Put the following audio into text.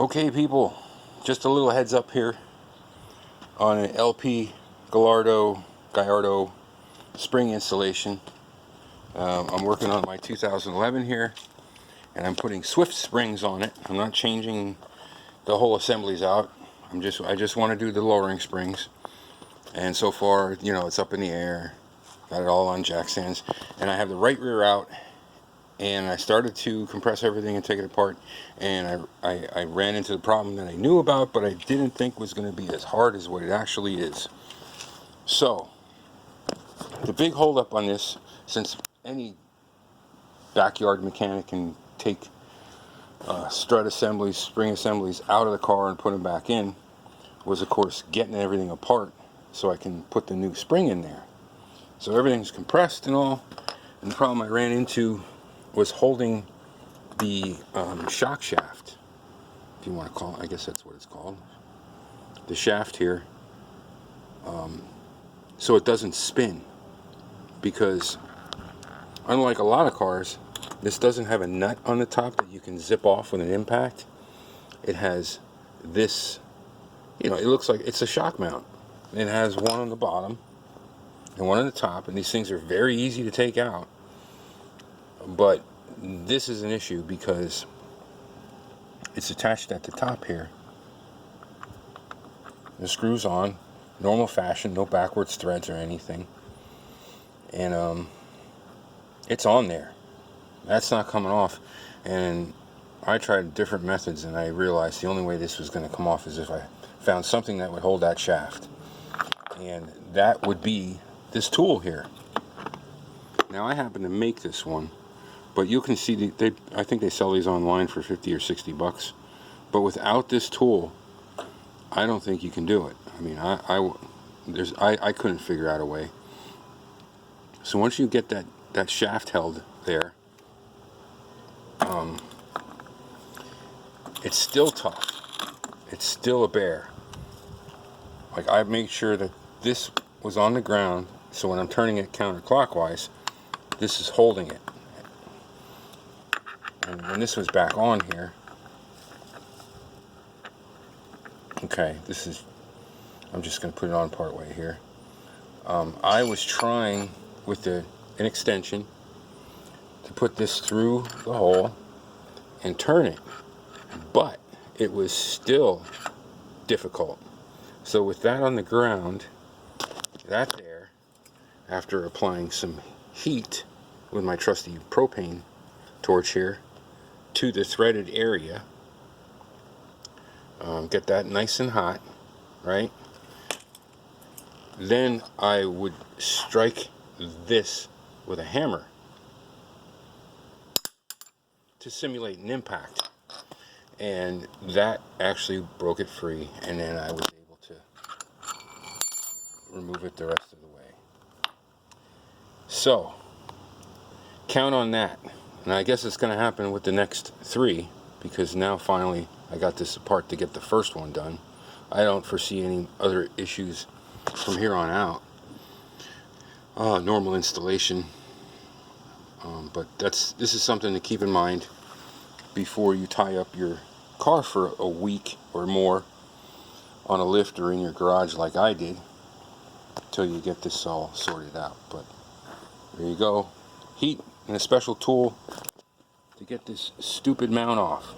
Okay people, just a little heads up here on an LP Gallardo spring installation. I'm working on my 2011 here, and I'm putting Swift springs on it. I'm not changing the whole assemblies out. I just want to do the lowering springs, and so far, you know, it's up in the air. Got it all on jack stands, and I have the right rear out. And I started to compress everything and take it apart, and I ran into the problem that I knew about, but I didn't think was going to be as hard as what it actually is. So the big holdup on this, since any backyard mechanic can take strut assemblies, spring assemblies out of the car and put them back in, was of course getting everything apart so I can put the new spring in there. So everything's compressed and all, and the problem I ran into was holding the shock shaft, if you want to call it. I guess that's what it's called, the shaft here, so it doesn't spin, because unlike a lot of cars, this doesn't have a nut on the top that you can zip off with an impact. It has this, you know, it looks like it's a shock mount. It has one on the bottom and one on the top, and these things are very easy to take out. But this is an issue because it's attached at the top here. The screw's on, normal fashion, no backwards threads or anything. And it's on there. That's not coming off. And I tried different methods, and I realized the only way this was going to come off is if I found something that would hold that shaft. And that would be this tool here. Now I happen to make this one, but you can see I think they sell these online for 50 or 60 bucks. But without this tool, I don't think you can do it. I mean, I couldn't figure out a way. So once you get that shaft held there, it's still tough. It's still a bear. Like, I made sure that this was on the ground, so when I'm turning it counterclockwise, this is holding it. And when this was back on here, okay, I'm just going to put it on part way here. I was trying with an extension to put this through the hole and turn it, but it was still difficult. So with that on the ground, that there, after applying some heat with my trusty propane torch here to the threaded area, get that nice and hot, right? Then I would strike this with a hammer to simulate an impact, and that actually broke it free, and then I was able to remove it the rest of the way. So count on that. And I guess it's going to happen with the next 3, because now finally I got this apart to get the first one done. I don't foresee any other issues from here on out. Normal installation. But this is something to keep in mind before you tie up your car for a week or more on a lift or in your garage like I did, until you get this all sorted out. But there you go. Heat and a special tool to get this stupid mount off.